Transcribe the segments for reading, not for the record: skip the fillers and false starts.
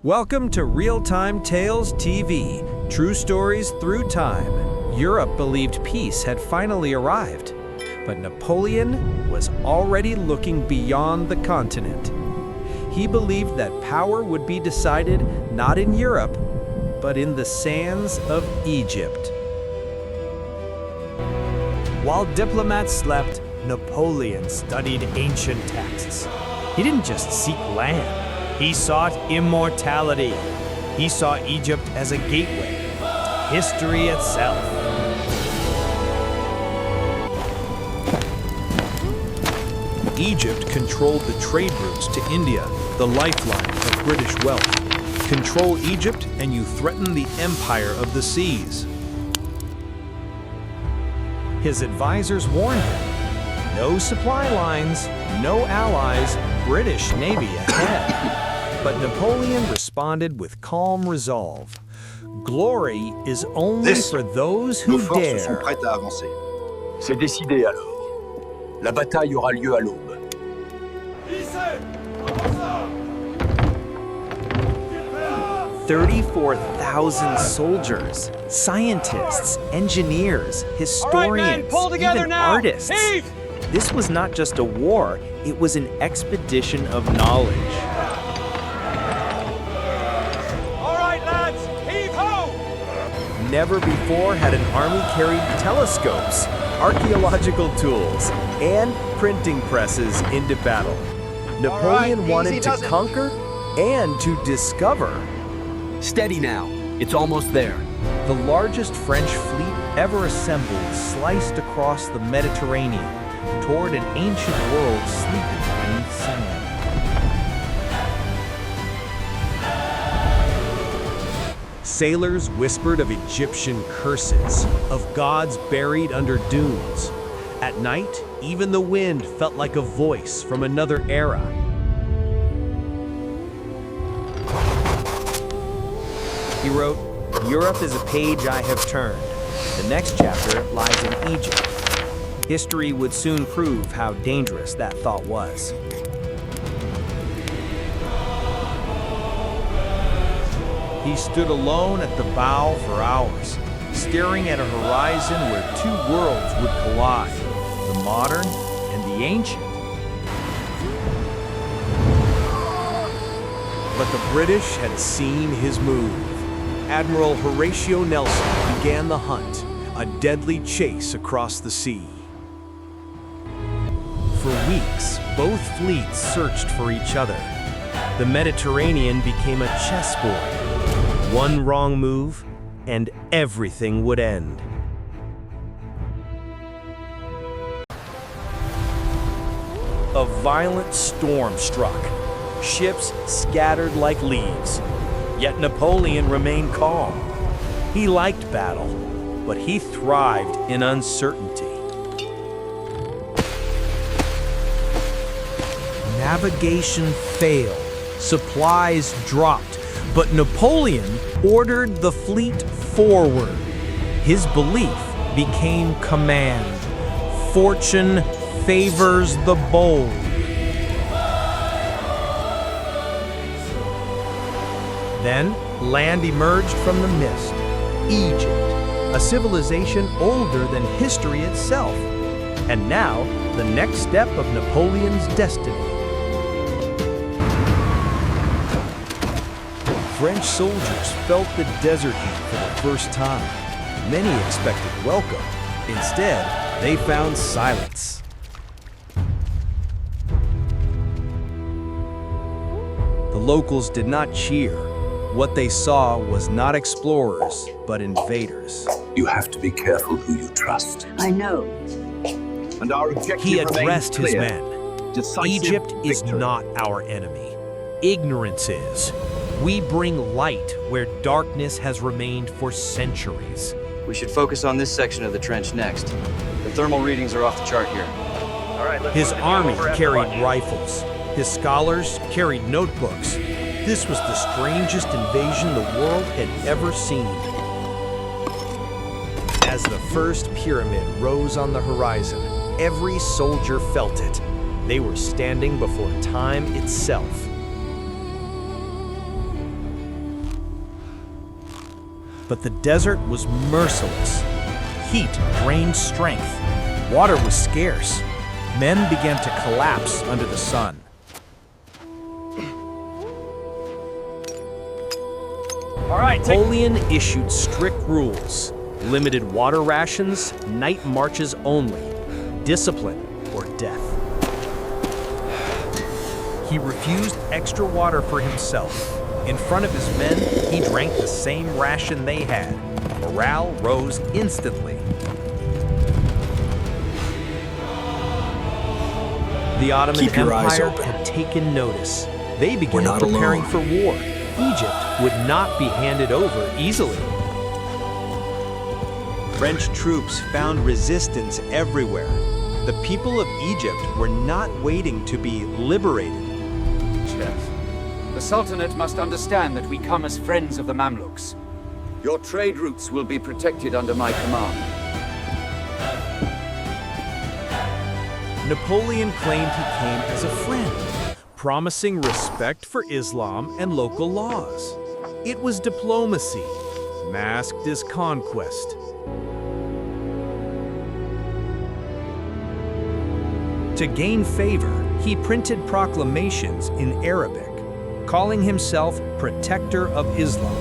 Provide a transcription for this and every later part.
Welcome to Real-Time Tales TV, true stories through time. Europe believed peace had finally arrived, but Napoleon was already looking beyond the continent. He believed that power would be decided not in Europe, but in the sands of Egypt. While diplomats slept, Napoleon studied ancient texts. He didn't just seek land. He sought immortality. He saw Egypt as a gateway to history itself. Egypt controlled the trade routes to India, the lifeline of British wealth. Control Egypt and you threaten the empire of the seas. His advisors warned him, no supply lines, no allies, British Navy ahead. But Napoleon responded with calm resolve. Glory is only for those who dare. Nos forces sont prêtes à avancer. C'est décidé alors. La bataille aura lieu à l'aube. 34,000 soldiers, scientists, engineers, historians, even artists. This was not just a war, it was an expedition of knowledge. Never before had an army carried telescopes, archaeological tools, and printing presses into battle. Napoleon wanted to conquer and to discover. Steady now. It's almost there. The largest French fleet ever assembled sliced across the Mediterranean toward an ancient world sleeping beneath sand. Sailors whispered of Egyptian curses, of gods buried under dunes. At night, even the wind felt like a voice from another era. He wrote, "Europe is a page I have turned. The next chapter lies in Egypt." History would soon prove how dangerous that thought was. He stood alone at the bow for hours, staring at a horizon where two worlds would collide, the modern and the ancient. But the British had seen his move. Admiral Horatio Nelson began the hunt, a deadly chase across the sea. For weeks, both fleets searched for each other. The Mediterranean became a chessboard. One wrong move, and everything would end. A violent storm struck. Ships scattered like leaves. Yet Napoleon remained calm. He liked battle, but he thrived in uncertainty. Navigation failed. Supplies dropped. But Napoleon ordered the fleet forward. His belief became command. Fortune favors the bold. Then land emerged from the mist. Egypt, a civilization older than history itself. And now, the next step of Napoleon's destiny. French soldiers felt the desert heat for the first time. Many expected welcome. Instead, they found silence. The locals did not cheer. What they saw was not explorers, but invaders. You have to be careful who you trust. I know. And our objective He addressed his clear. men. Decisive Egypt is victory. not our enemy. Ignorance is. We bring light where darkness has remained for centuries. We should focus on this section of the trench next. The thermal readings are off the chart here. All right, let's His move the army team over carried F1. rifles. His scholars carried notebooks. This was the strangest invasion the world had ever seen. As the first pyramid rose on the horizon, every soldier felt it. They were standing before time itself. But the desert was merciless. Heat drained strength. Water was scarce. Men began to collapse under the sun. Napoleon issued strict rules, limited water rations, night marches only, discipline or death. He refused extra water for himself. In front of his men, he drank the same ration they had. Morale rose instantly. The Ottoman Keep your eyes Empire open. had taken notice. They began not preparing alone. for war. Egypt would not be handed over easily. French troops found resistance everywhere. The people of Egypt were not waiting to be liberated. The Sultanate must understand that we come as friends of the Mamluks. Your trade routes will be protected under my command. Napoleon claimed he came as a friend, promising respect for Islam and local laws. It was diplomacy, masked as conquest. To gain favor, he printed proclamations in Arabic, calling himself Protector of Islam.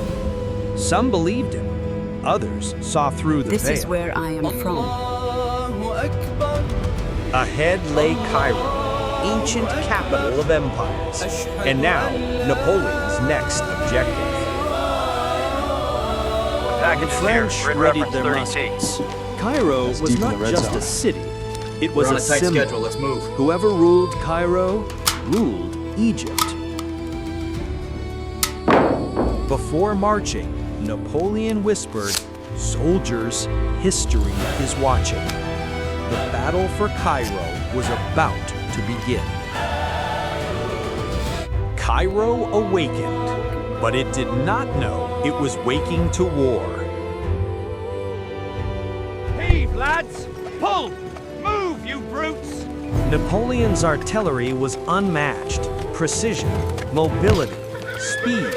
Some believed him, others saw through the This veil. is where I am from. Ahead lay Cairo, ancient capital of empires, and now Napoleon's next objective. The French readied their muskets. Cairo was deep in not the red just zone. a city, it was We're on a a tight symbol. schedule, let's move. Whoever ruled Cairo ruled Egypt. Before marching, Napoleon whispered, "Soldiers, history is watching." The battle for Cairo was about to begin. Cairo awakened, but it did not know it was waking to war. Heave, lads! Pull! Move, you brutes! Napoleon's artillery was unmatched. Precision, mobility, speed.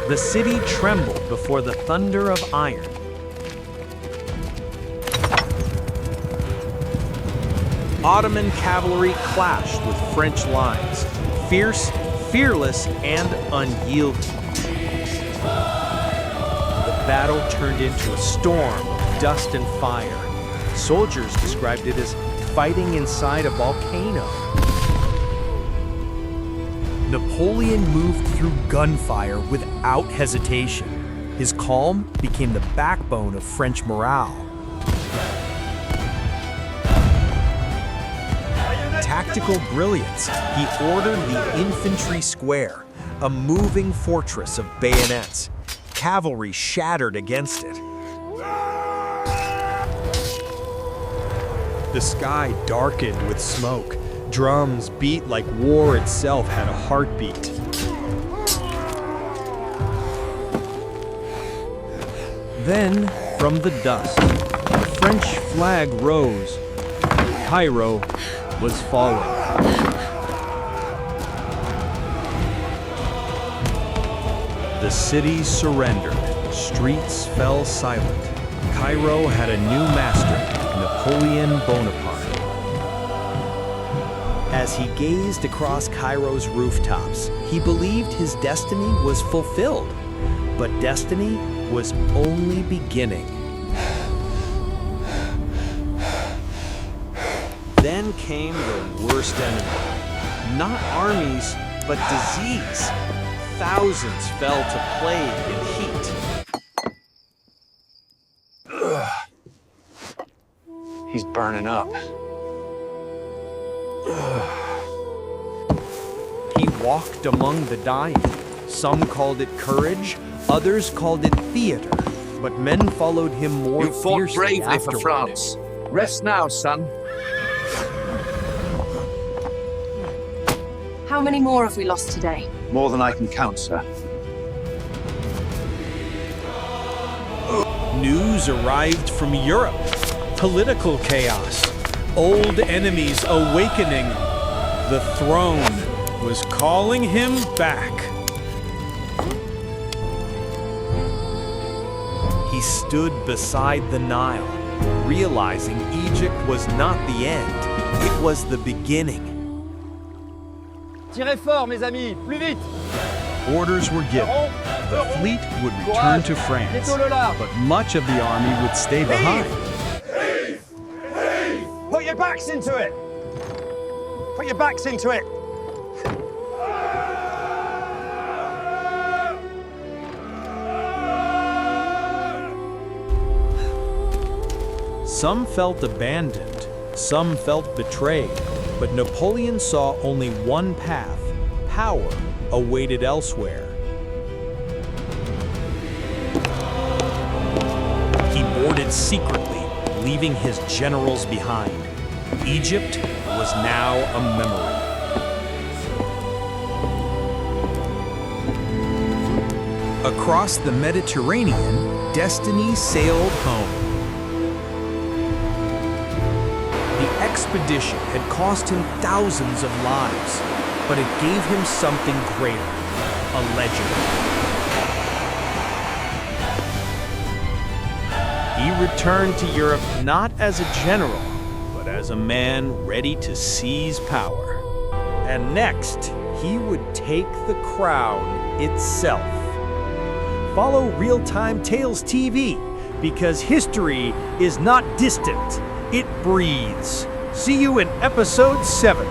The city trembled before the thunder of iron. Ottoman cavalry clashed with French lines, fierce, fearless, and unyielding. The battle turned into a storm of dust and fire. Soldiers described it as fighting inside a volcano. Napoleon moved through gunfire without hesitation. His calm became the backbone of French morale. Tactical brilliance, he ordered the infantry square, a moving fortress of bayonets. Cavalry shattered against it. The sky darkened with smoke. Drums beat like war itself had a heartbeat. Then, from the dust, the French flag rose. Cairo was falling. The city surrendered. Streets fell silent. Cairo had a new master, Napoleon Bonaparte. As he gazed across Cairo's rooftops, he believed his destiny was fulfilled. But destiny was only beginning. Then came the worst enemy. Not armies, but disease. Thousands fell to plague and heat. He's burning up. He walked among the dying. Some called it courage, others called it theater. But men followed him more You fought fiercely bravely for afterward. France. Rest now, son. How many more have we lost today? More than I can count, sir. News arrived from Europe. Political chaos. Old enemies awakening. The throne was calling him back. He stood beside the Nile, realizing Egypt was not the end, it was the beginning. Tirez fort, mes amis, plus vite! Orders were given. The fleet would return to France, but much of the army would stay behind. Put your backs into it! Put your backs into it! Some felt abandoned, some felt betrayed, but Napoleon saw only one path. Power awaited elsewhere. He boarded secretly, leaving his generals behind. Egypt was now a memory. Across the Mediterranean, destiny sailed home. The expedition had cost him thousands of lives, but it gave him something greater, a legend. He returned to Europe not as a general, but as a man ready to seize power. And next, he would take the crown itself. Follow Real-Time Tales TV, because history is not distant, it breathes. See you in episode 7.